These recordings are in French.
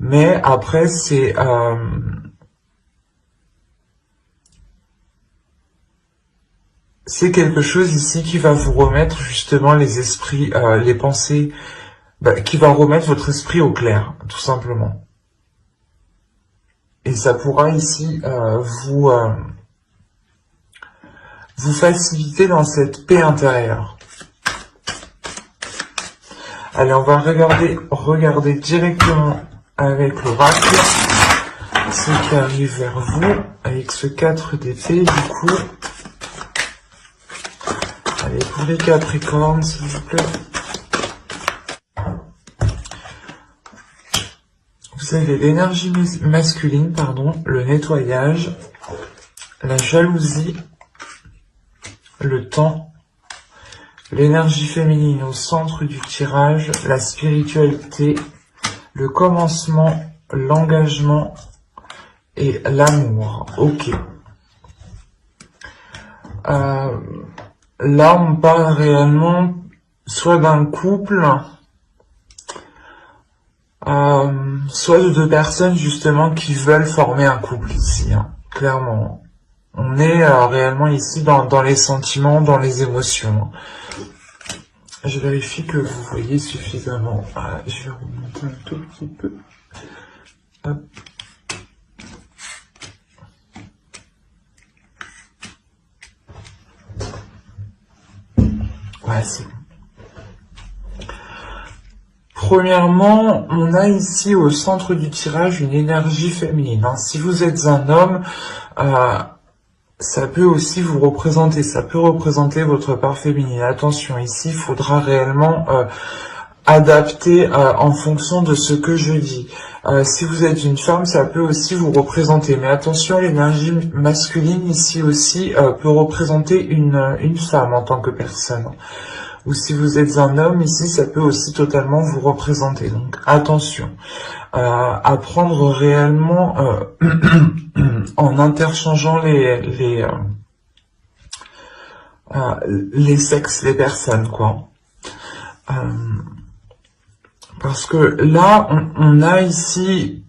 Mais après, c'est quelque chose ici qui va vous remettre justement les esprits, les pensées, qui va remettre votre esprit au clair, tout simplement. Et ça pourra ici vous faciliter dans cette paix intérieure. Allez, on va regarder directement avec l'oracle ce qui arrive vers vous, avec ce 4 d'épée, du coup. Allez, pour les Capricornes, s'il vous plaît. Vous avez l'énergie masculine, le nettoyage, la jalousie, le temps, l'énergie féminine au centre du tirage, la spiritualité, le commencement, l'engagement et l'amour. Ok. Là, on parle réellement soit d'un couple, soit de deux personnes justement qui veulent former un couple ici, hein, clairement. On est réellement ici dans les sentiments, dans les émotions. Je vérifie que vous voyez suffisamment. Je vais remonter un tout petit peu. Hop. Ouais, c'est bon. Premièrement, on a ici au centre du tirage une énergie féminine. Hein. Si vous êtes un homme, ça peut aussi vous représenter, ça peut représenter votre part féminine. Attention, ici, il faudra réellement adapter en fonction de ce que je dis. Si vous êtes une femme, ça peut aussi vous représenter. Mais attention, l'énergie masculine ici aussi peut représenter une femme en tant que personne. Ou si vous êtes un homme, ici, ça peut aussi totalement vous représenter. Donc, attention. À prendre réellement en interchangeant les sexes, les personnes, quoi. Parce que là, on a ici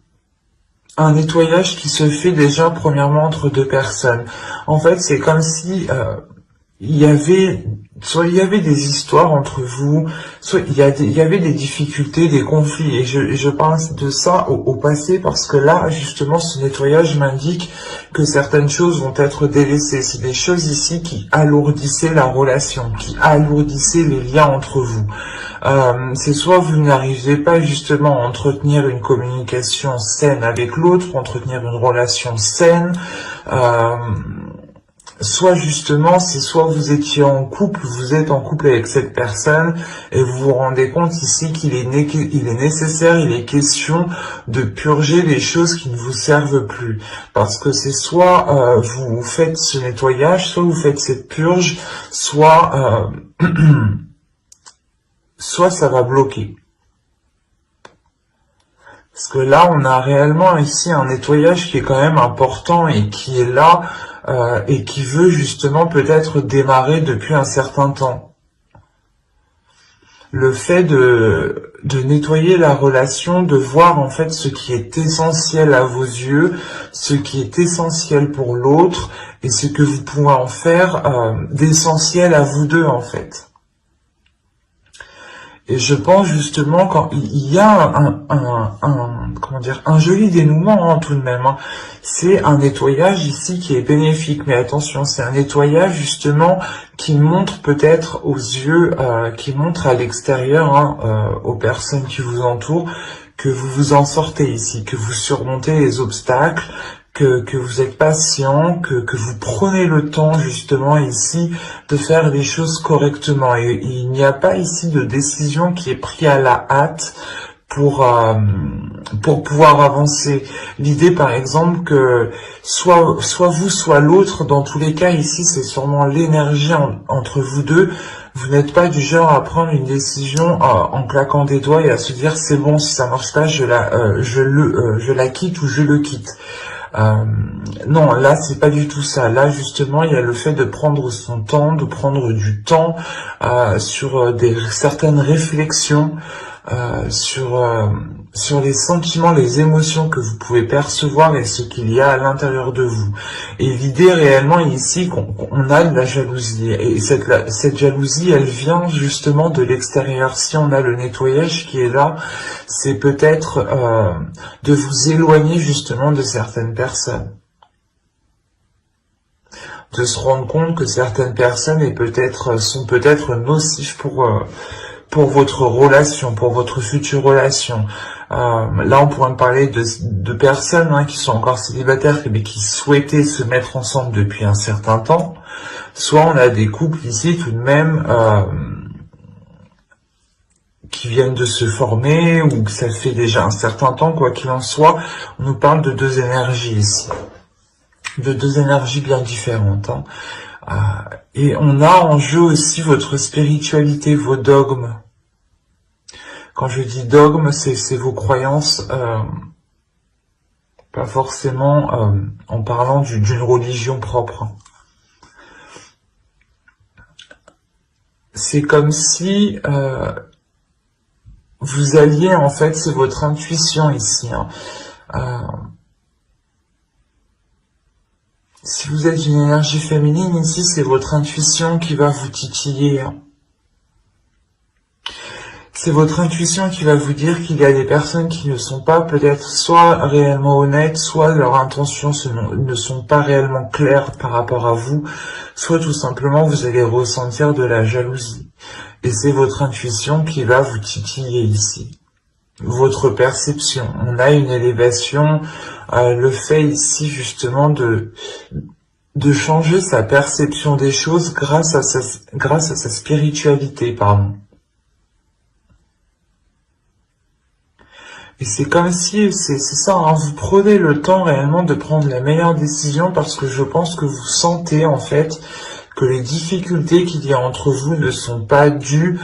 un nettoyage qui se fait déjà premièrement entre deux personnes. En fait, c'est comme si soit il y avait des histoires entre vous, soit il y avait des difficultés, des conflits. Et je parle de ça au passé parce que là, justement, ce nettoyage m'indique que certaines choses vont être délaissées. C'est des choses ici qui alourdissaient la relation, qui alourdissaient les liens entre vous. C'est soit vous n'arrivez pas justement à entretenir une communication saine avec l'autre, entretenir une relation saine, soit justement, c'est soit vous étiez en couple, vous êtes en couple avec cette personne et vous vous rendez compte ici qu'il est nécessaire, il est question de purger les choses qui ne vous servent plus. Parce que c'est soit vous faites ce nettoyage, soit vous faites cette purge, soit soit ça va bloquer. Parce que là, on a réellement ici un nettoyage qui est quand même important et qui est là et qui veut justement peut-être démarrer depuis un certain temps. Le fait de nettoyer la relation, de voir en fait ce qui est essentiel à vos yeux, ce qui est essentiel pour l'autre et ce que vous pouvez en faire d'essentiel à vous deux en fait. Et je pense justement quand il y a un joli dénouement hein, tout de même. Hein. C'est un nettoyage ici qui est bénéfique, mais attention, c'est un nettoyage justement qui montre peut-être aux yeux, qui montre à l'extérieur, hein, aux personnes qui vous entourent, que vous vous en sortez ici, que vous surmontez les obstacles, que vous êtes patient, que vous prenez le temps justement ici de faire les choses correctement. Et il n'y a pas ici de décision qui est prise à la hâte pour pouvoir avancer. L'idée par exemple que soit vous, soit l'autre, dans tous les cas ici c'est sûrement l'énergie entre vous deux. Vous n'êtes pas du genre à prendre une décision en claquant des doigts et à se dire c'est bon, si ça marche pas je la quitte ou je le quitte. Non, là c'est pas du tout ça. Là justement il y a le fait de prendre son temps, de prendre du temps sur certaines réflexions, sur les sentiments, les émotions que vous pouvez percevoir et ce qu'il y a à l'intérieur de vous. Et l'idée réellement ici qu'on a de la jalousie. Et cette jalousie, elle vient justement de l'extérieur. Si on a le nettoyage qui est là, c'est peut-être de vous éloigner justement de certaines personnes. De se rendre compte que certaines personnes sont peut-être nocives pour votre relation, pour votre future relation. Là, on pourrait me parler de personnes qui sont encore célibataires, mais qui souhaitaient se mettre ensemble depuis un certain temps. Soit on a des couples ici tout de même qui viennent de se former, ou que ça fait déjà un certain temps, quoi qu'il en soit. On nous parle de deux énergies ici. De deux énergies bien différentes. Et on a en jeu aussi votre spiritualité, vos dogmes. Quand je dis dogme, c'est vos croyances, pas forcément en parlant d'une religion propre. C'est comme si vous alliez, en fait, c'est votre intuition ici. Si vous êtes une énergie féminine, ici, c'est votre intuition qui va vous titiller. C'est votre intuition qui va vous dire qu'il y a des personnes qui ne sont pas peut-être soit réellement honnêtes, soit leurs intentions ne sont pas réellement claires par rapport à vous, soit tout simplement vous allez ressentir de la jalousie. Et c'est votre intuition qui va vous titiller ici. Votre perception. On a une élévation, le fait ici justement de changer sa perception des choses grâce à sa spiritualité, pardon. Et c'est comme si, c'est ça, vous prenez le temps réellement de prendre la meilleure décision parce que je pense que vous sentez en fait que les difficultés qu'il y a entre vous ne sont pas dues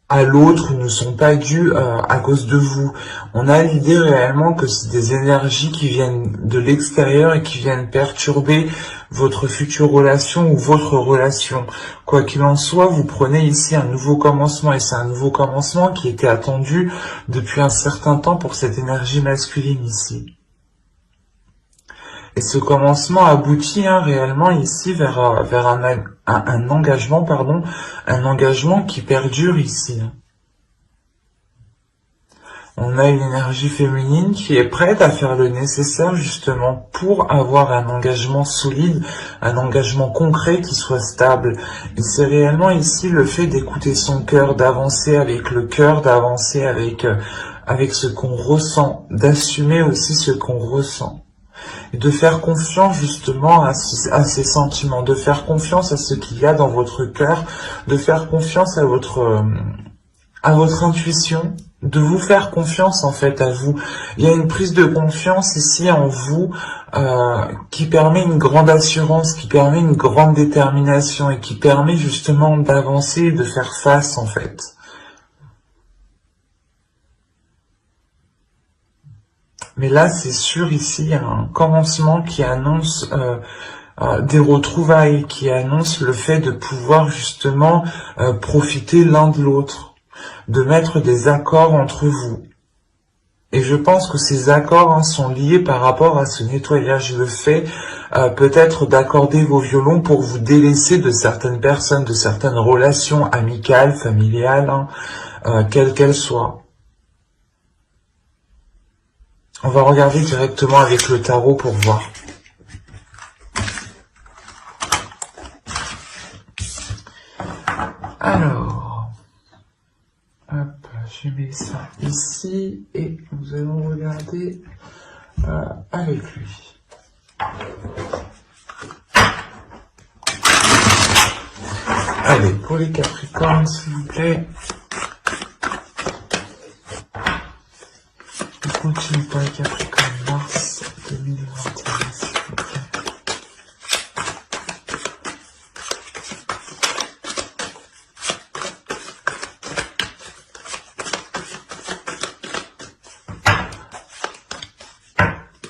à l'autre, ne sont pas dues à cause de vous. On a l'idée réellement que c'est des énergies qui viennent de l'extérieur et qui viennent perturber votre future relation ou votre relation. Quoi qu'il en soit, vous prenez ici un nouveau commencement et c'est un nouveau commencement qui était attendu depuis un certain temps pour cette énergie masculine ici. Et ce commencement aboutit réellement ici vers un engagement, un engagement qui perdure ici. On a une énergie féminine qui est prête à faire le nécessaire justement pour avoir un engagement solide, un engagement concret qui soit stable. Et c'est réellement ici le fait d'écouter son cœur, d'avancer avec le cœur, d'avancer avec ce qu'on ressent, d'assumer aussi ce qu'on ressent. Et de faire confiance justement à ces sentiments, de faire confiance à ce qu'il y a dans votre cœur, de faire confiance à votre intuition, de vous faire confiance en fait à vous. Il y a une prise de confiance ici en vous qui permet une grande assurance, qui permet une grande détermination et qui permet justement d'avancer et de faire face en fait. Mais là, c'est sûr, ici, il y a un commencement qui annonce des retrouvailles, qui annonce le fait de pouvoir justement profiter l'un de l'autre, de mettre des accords entre vous. Et je pense que ces accords sont liés par rapport à ce nettoyage, le fait peut-être d'accorder vos violons pour vous délaisser de certaines personnes, de certaines relations amicales, familiales, quelles qu'elles soient. On va regarder directement avec le tarot pour voir. Alors, hop, je mets ça ici et nous allons regarder avec lui. Allez, pour les Capricornes, s'il vous plaît. On continue pour les Capricornes, mars 2021, s'il vous plaît.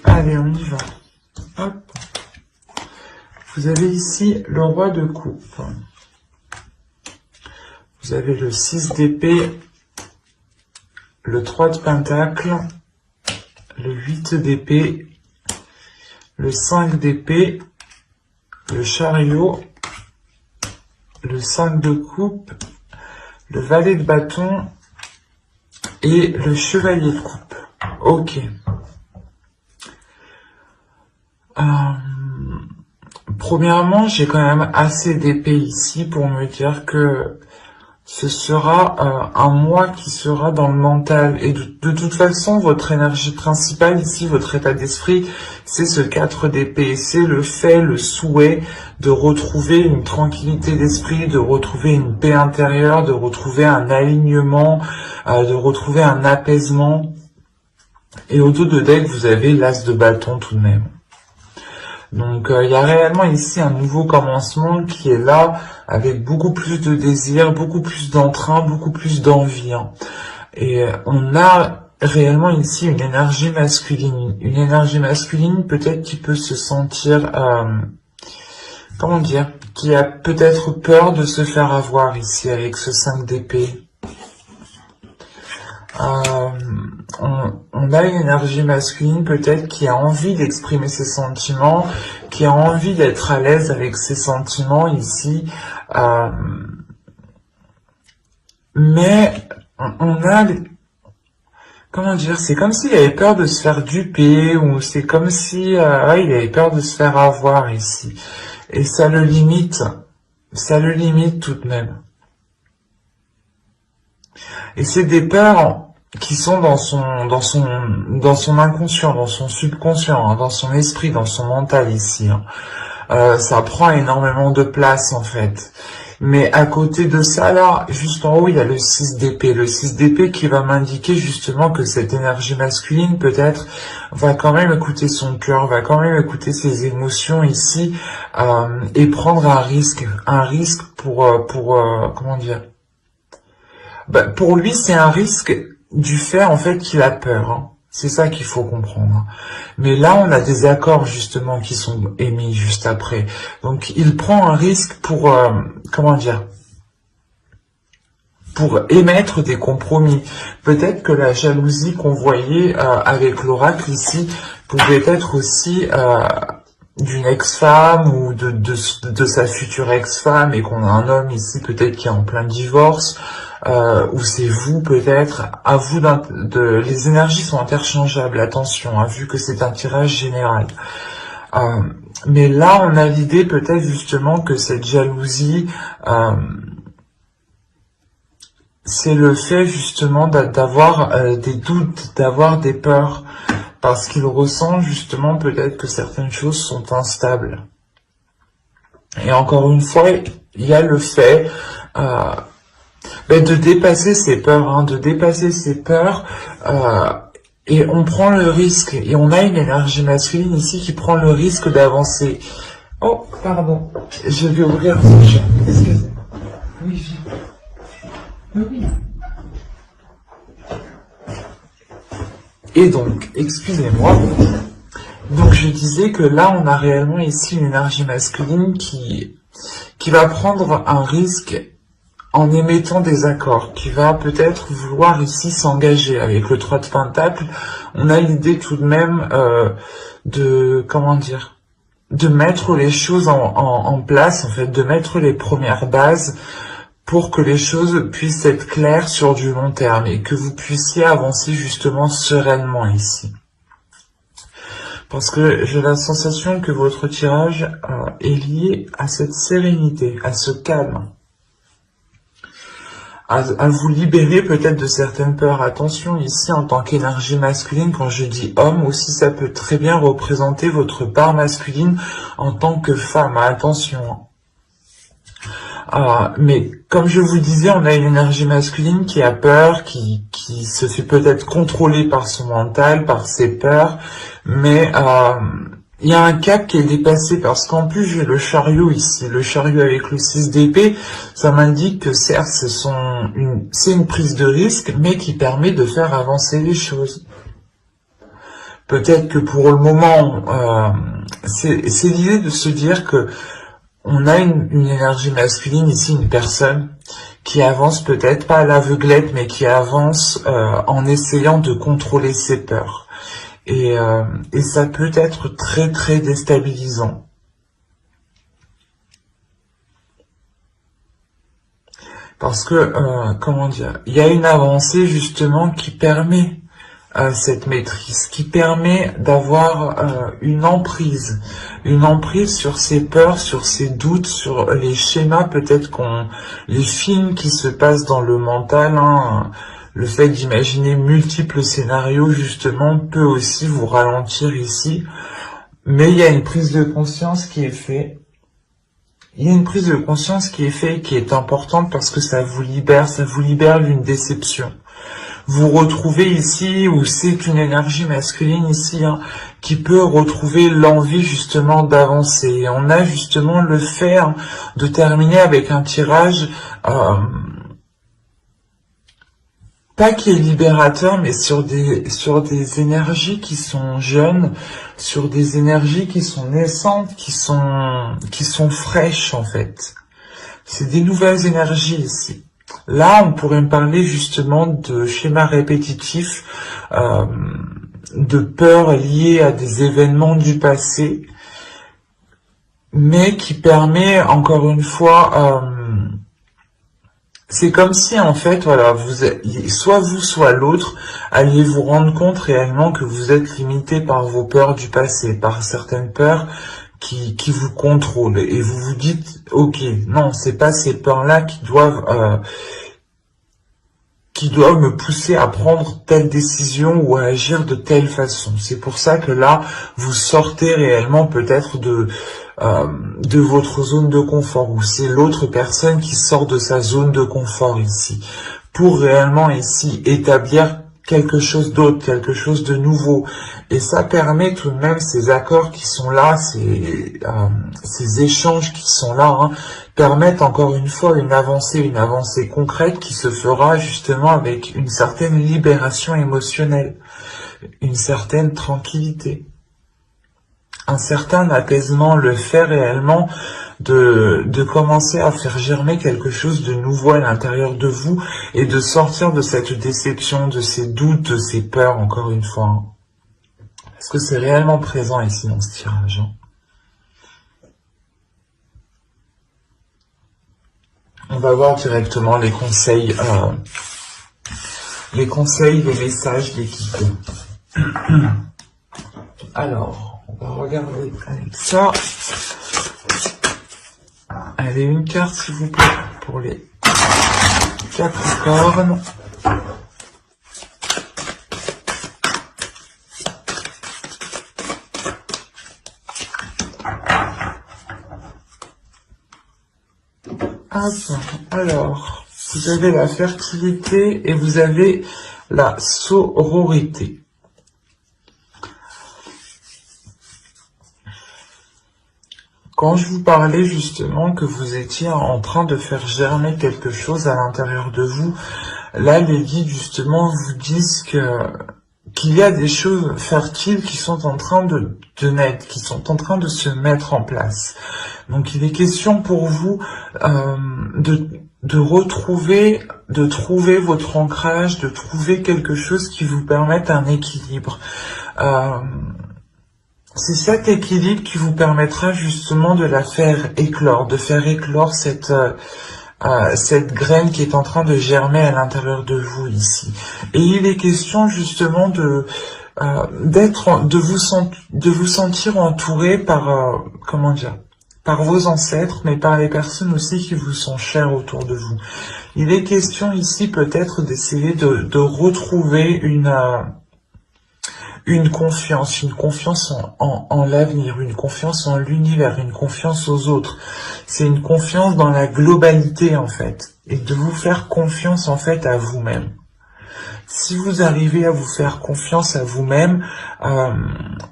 Allez, on y va. Hop. Vous avez ici le roi de coupe. Vous avez le 6 d'épée le 3 de pentacle, le 8 d'épée, le 5 d'épée, le chariot, le 5 de coupe, le valet de bâton et le chevalier de coupe. Ok. Premièrement, j'ai quand même assez d'épée ici pour me dire que ce sera un mois qui sera dans le mental. Et de toute façon, votre énergie principale ici, votre état d'esprit, c'est ce 4 d'épée. C'est le fait, le souhait de retrouver une tranquillité d'esprit, de retrouver une paix intérieure, de retrouver un alignement, de retrouver un apaisement. Et au dos de deck, vous avez l'as de bâton tout de même. Donc il y a réellement ici un nouveau commencement qui est là, avec beaucoup plus de désir, beaucoup plus d'entrain, beaucoup plus d'envie. Hein. Et on a réellement ici une énergie masculine. Une énergie masculine peut-être qui peut se sentir, comment dire, qui a peut-être peur de se faire avoir ici avec ce 5 d'épée. On a une énergie masculine peut-être qui a envie d'exprimer ses sentiments, qui a envie d'être à l'aise avec ses sentiments ici, mais on a, comment dire, c'est comme s'il avait peur de se faire duper, ou c'est comme si ouais, il avait peur de se faire avoir ici, et ça le limite tout de même. Et c'est des peurs qui sont dans son inconscient, dans son subconscient, hein, dans son esprit, dans son mental ici. Hein. Ça prend énormément de place en fait. Mais à côté de ça, là, juste en haut, il y a le 6 d'épée. Le 6 d'épée qui va m'indiquer justement que cette énergie masculine, peut-être, va quand même écouter son cœur, va quand même écouter ses émotions ici, et prendre un risque pour comment dire, pour lui, c'est un risque du fait, en fait, qu'il a peur. Hein. C'est ça qu'il faut comprendre. Mais là, on a des accords, justement, qui sont émis juste après. Donc, il prend un risque pour, comment dire, pour émettre des compromis. Peut-être que la jalousie qu'on voyait avec l'oracle ici pouvait être aussi d'une ex-femme ou de sa future ex-femme, et qu'on a un homme ici peut-être qui est en plein divorce, ou c'est vous peut-être, à vous les énergies sont interchangeables, attention, hein, vu que c'est un tirage général. Mais là, on a l'idée peut-être justement que cette jalousie, c'est le fait justement d'avoir des doutes, d'avoir des peurs, parce qu'il ressent justement peut-être que certaines choses sont instables. Et encore une fois, il y a le fait de dépasser ses peurs, hein, de dépasser ses peurs, et on prend le risque, et on a une énergie masculine ici qui prend le risque d'avancer. Oh, pardon, je vais ouvrir ce chat. Excusez. Oui, oui. Et donc, excusez-moi, donc je disais que là, on a réellement ici une énergie masculine qui va prendre un risque en émettant des accords, qui va peut-être vouloir ici s'engager. Avec le 3 de pentacle, on a l'idée tout de même de, comment dire, de mettre les choses en place, en fait, de mettre les premières bases pour que les choses puissent être claires sur du long terme et que vous puissiez avancer justement sereinement ici. Parce que j'ai la sensation que votre tirage est lié à cette sérénité, à ce calme, à vous libérer peut-être de certaines peurs. Attention, ici, en tant qu'énergie masculine, quand je dis homme, aussi ça peut très bien représenter votre part masculine en tant que femme. Attention. Mais comme je vous disais, on a une énergie masculine qui a peur, qui se fait peut-être contrôler par son mental, par ses peurs, mais il y a un cap qui est dépassé, parce qu'en plus j'ai le chariot ici, le chariot avec le 6 d'épée, ça m'indique que certes c'est une prise de risque, mais qui permet de faire avancer les choses. Peut-être que pour le moment, c'est l'idée de se dire que on a une énergie masculine ici, une personne qui avance peut-être pas à l'aveuglette, mais qui avance en essayant de contrôler ses peurs. Et ça peut être très très déstabilisant. Parce que, comment dire, il y a une avancée justement qui permet cette maîtrise, qui permet d'avoir une emprise sur ses peurs, sur ses doutes, sur les schémas peut-être les films qui se passent dans le mental, hein, le fait d'imaginer multiples scénarios justement peut aussi vous ralentir ici, mais il y a une prise de conscience qui est faite. Il y a une prise de conscience qui est faite, qui est importante parce que ça vous libère d'une déception. Vous retrouvez ici, ou c'est une énergie masculine ici, hein, qui peut retrouver l'envie justement d'avancer. Et on a justement le fait de terminer avec un tirage, pas qui est libérateur, mais sur des énergies qui sont jeunes, sur des énergies qui sont naissantes, qui sont fraîches en fait. C'est des nouvelles énergies ici. Là, on pourrait me parler justement de schémas répétitifs, de peurs liées à des événements du passé, mais qui permet, encore une fois, c'est comme si en fait, voilà, soit vous, soit l'autre, alliez vous rendre compte réellement que vous êtes limité par vos peurs du passé, par certaines peurs qui vous contrôlent, et vous vous dites, ok, non, c'est pas ces peurs-là qui doivent me pousser à prendre telle décision ou à agir de telle façon. C'est pour ça que là, vous sortez réellement peut-être de votre zone de confort, ou c'est l'autre personne qui sort de sa zone de confort ici, pour réellement ici établir quelque chose d'autre, quelque chose de nouveau. Et ça permet tout de même ces accords qui sont là, ces échanges qui sont là, hein, permettent encore une fois une avancée concrète qui se fera justement avec une certaine libération émotionnelle, une certaine tranquillité, un certain apaisement, le fait réellement de commencer à faire germer quelque chose de nouveau à l'intérieur de vous et de sortir de cette déception, de ces doutes, de ces peurs, encore une fois. Hein. Parce que c'est réellement présent ici dans ce tirage. Hein. On va voir directement les conseils, les messages, les guides. Alors, on va regarder avec ça. Allez, une carte s'il vous plaît pour les Capricornes. Alors, vous avez la fertilité et vous avez la sororité. Quand je vous parlais justement que vous étiez en train de faire germer quelque chose à l'intérieur de vous, là les guides justement vous disent qu'il y a des choses fertiles qui sont en train de naître, qui sont en train de se mettre en place. Donc il est question pour vous de trouver votre ancrage, de trouver quelque chose qui vous permette un équilibre. C'est cet équilibre qui vous permettra justement de la faire éclore, de faire éclore cette graine qui est en train de germer à l'intérieur de vous ici. Et il est question justement de vous sentir entouré par par vos ancêtres, mais par les personnes aussi qui vous sont chères autour de vous. Il est question ici peut-être d'essayer de retrouver une confiance en l'avenir, une confiance en l'univers, une confiance aux autres. C'est une confiance dans la globalité en fait, et de vous faire confiance en fait à vous-même. Si vous arrivez à vous faire confiance à vous-même,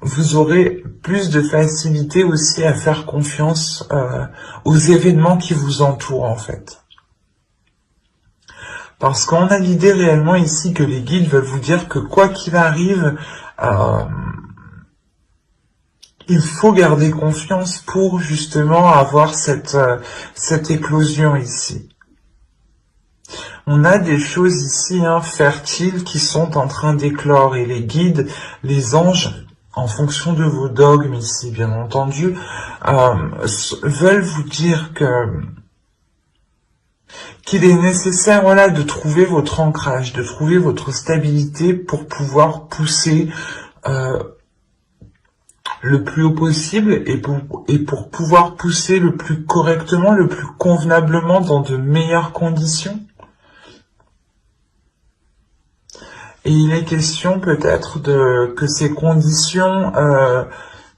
vous aurez plus de facilité aussi à faire confiance aux événements qui vous entourent en fait. Parce qu'on a l'idée réellement ici que les guides veulent vous dire que quoi qu'il arrive, il faut garder confiance pour justement avoir cette éclosion ici. On a des choses ici fertiles qui sont en train d'éclore et les guides, les anges, en fonction de vos dogmes ici, bien entendu, veulent vous dire qu'il est nécessaire, voilà, de trouver votre ancrage, de trouver votre stabilité pour pouvoir pousser le plus haut possible et pour pouvoir pousser le plus correctement, le plus convenablement dans de meilleures conditions. Et il est question peut-être que ces conditions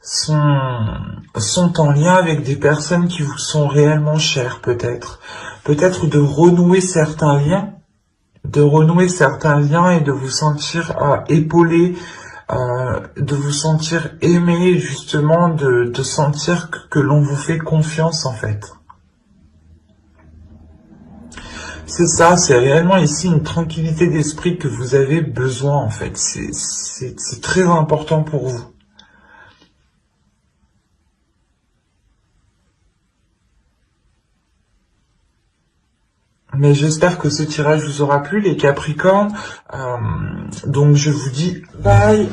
sont en lien avec des personnes qui vous sont réellement chères, peut-être. Peut-être de renouer certains liens, et de vous sentir épaulé, de vous sentir aimé, justement, de sentir que l'on vous fait confiance, en fait. C'est ça, c'est réellement ici une tranquillité d'esprit que vous avez besoin, en fait. C'est très important pour vous. Mais j'espère que ce tirage vous aura plu, les Capricornes. Donc je vous dis bye.